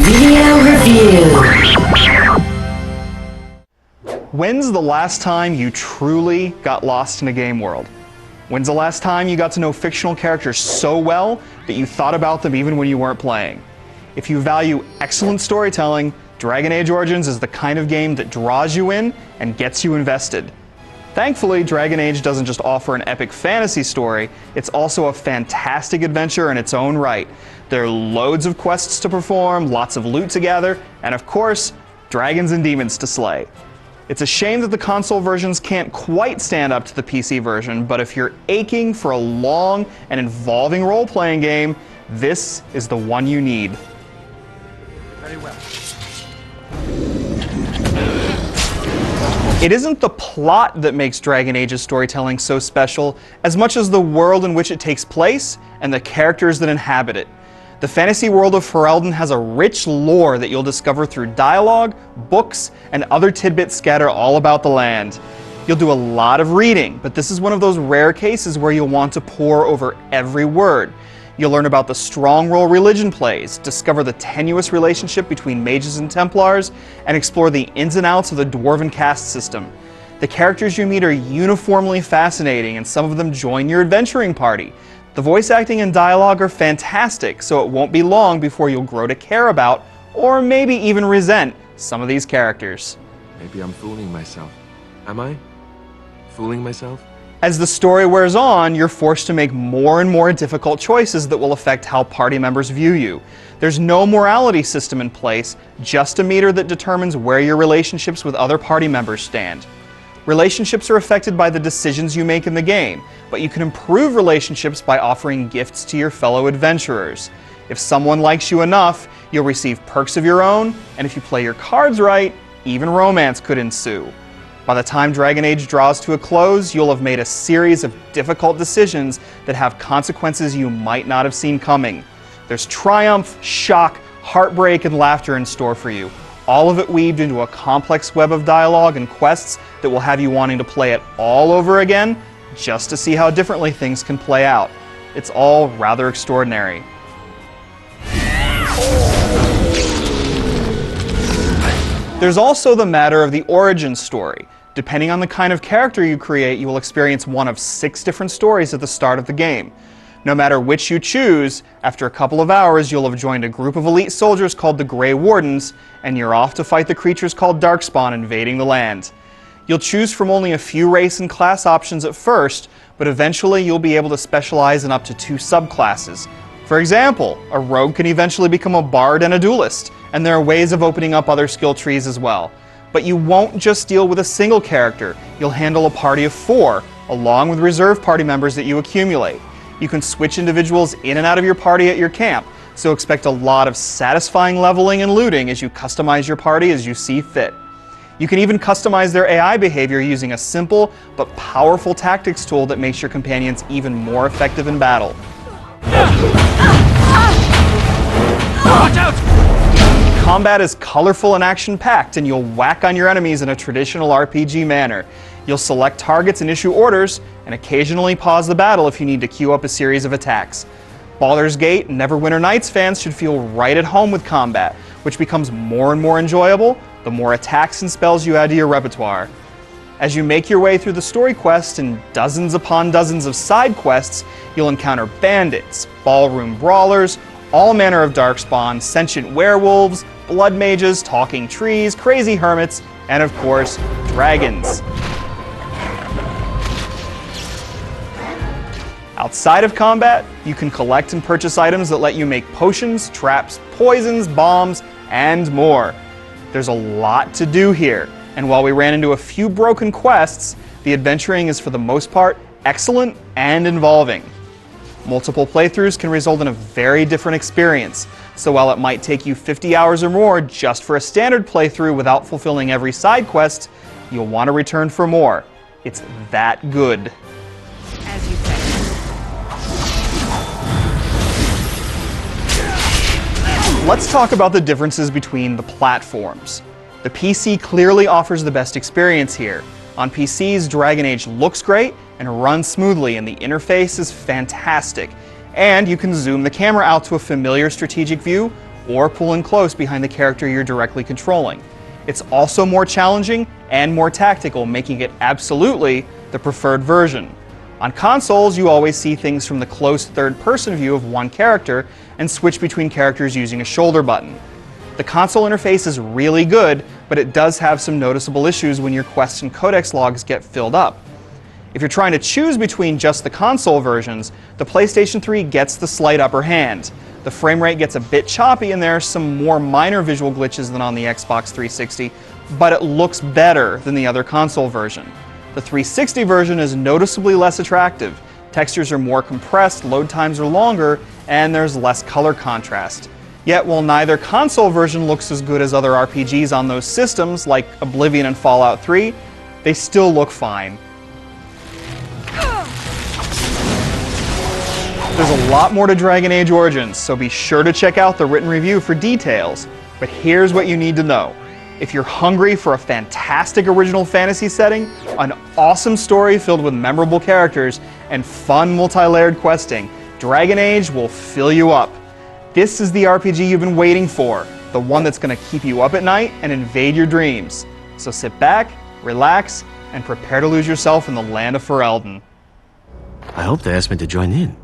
Video review. When's the last time you truly got lost in a game world? When's the last time you got to know fictional characters so well that you thought about them even when you weren't playing? If you value excellent storytelling, Dragon Age Origins is the kind of game that draws you in and gets you invested. Thankfully, Dragon Age doesn't just offer an epic fantasy story, it's also a fantastic adventure in its own right. There are loads of quests to perform, lots of loot to gather, and of course, dragons and demons to slay. It's a shame that the console versions can't quite stand up to the PC version, but if you're aching for a long and involving role-playing game, this is the one you need. Very well. It isn't the plot that makes Dragon Age's storytelling so special, as much as the world in which it takes place and the characters that inhabit it. The fantasy world of Ferelden has a rich lore that you'll discover through dialogue, books, and other tidbits scattered all about the land. You'll do a lot of reading, but this is one of those rare cases where you'll want to pore over every word. You'll learn about the strong role religion plays, discover the tenuous relationship between mages and Templars, and explore the ins and outs of the dwarven caste system. The characters you meet are uniformly fascinating, and some of them join your adventuring party. The voice acting and dialogue are fantastic, so it won't be long before you'll grow to care about, or maybe even resent, some of these characters. Maybe I'm fooling myself. Am I? Fooling myself? As the story wears on, you're forced to make more and more difficult choices that will affect how party members view you. There's no morality system in place, just a meter that determines where your relationships with other party members stand. Relationships are affected by the decisions you make in the game, but you can improve relationships by offering gifts to your fellow adventurers. If someone likes you enough, you'll receive perks of your own, and if you play your cards right, even romance could ensue. By the time Dragon Age draws to a close, you'll have made a series of difficult decisions that have consequences you might not have seen coming. There's triumph, shock, heartbreak, and laughter in store for you, all of it weaved into a complex web of dialogue and quests that will have you wanting to play it all over again just to see how differently things can play out. It's all rather extraordinary. There's also the matter of the origin story. Depending on the kind of character you create, you will experience one of 6 different stories at the start of the game. No matter which you choose, after a couple of hours you'll have joined a group of elite soldiers called the Grey Wardens, and you're off to fight the creatures called Darkspawn invading the land. You'll choose from only a few race and class options at first, but eventually you'll be able to specialize in up to 2 subclasses. For example, a rogue can eventually become a bard and a duelist, and there are ways of opening up other skill trees as well. But you won't just deal with a single character, you'll handle a party of 4, along with reserve party members that you accumulate. You can switch individuals in and out of your party at your camp, so expect a lot of satisfying leveling and looting as you customize your party as you see fit. You can even customize their AI behavior using a simple but powerful tactics tool that makes your companions even more effective in battle. Watch out! Combat is colorful and action-packed, and you'll whack on your enemies in a traditional RPG manner. You'll select targets and issue orders, and occasionally pause the battle if you need to queue up a series of attacks. Baldur's Gate and Neverwinter Nights fans should feel right at home with combat, which becomes more and more enjoyable the more attacks and spells you add to your repertoire. As you make your way through the story quest and dozens upon dozens of side quests, you'll encounter bandits, ballroom brawlers, all manner of darkspawn, sentient werewolves, blood mages, talking trees, crazy hermits, and of course, dragons. Outside of combat, you can collect and purchase items that let you make potions, traps, poisons, bombs, and more. There's a lot to do here, and while we ran into a few broken quests, the adventuring is for the most part excellent and involving. Multiple playthroughs can result in a very different experience, so while it might take you 50 hours or more just for a standard playthrough without fulfilling every side quest, you'll want to return for more. It's that good. As you say. Let's talk about the differences between the platforms. The PC clearly offers the best experience here. On PCs, Dragon Age looks great and runs smoothly, and the interface is fantastic. And you can zoom the camera out to a familiar strategic view, or pull in close behind the character you're directly controlling. It's also more challenging and more tactical, making it absolutely the preferred version. On consoles, you always see things from the close third-person view of one character and switch between characters using a shoulder button. The console interface is really good, but it does have some noticeable issues when your quests and codex logs get filled up. If you're trying to choose between just the console versions, the PlayStation 3 gets the slight upper hand. The frame rate gets a bit choppy and there are some more minor visual glitches than on the Xbox 360, but it looks better than the other console version. The 360 version is noticeably less attractive. Textures are more compressed, load times are longer, and there's less color contrast. Yet while neither console version looks as good as other RPGs on those systems, like Oblivion and Fallout 3, they still look fine. There's a lot more to Dragon Age Origins, so be sure to check out the written review for details. But here's what you need to know. If you're hungry for a fantastic original fantasy setting, an awesome story filled with memorable characters, and fun multi-layered questing, Dragon Age will fill you up. This is the RPG you've been waiting for, the one that's going to keep you up at night and invade your dreams. So sit back, relax, and prepare to lose yourself in the land of Ferelden. I hope they asked me to join in.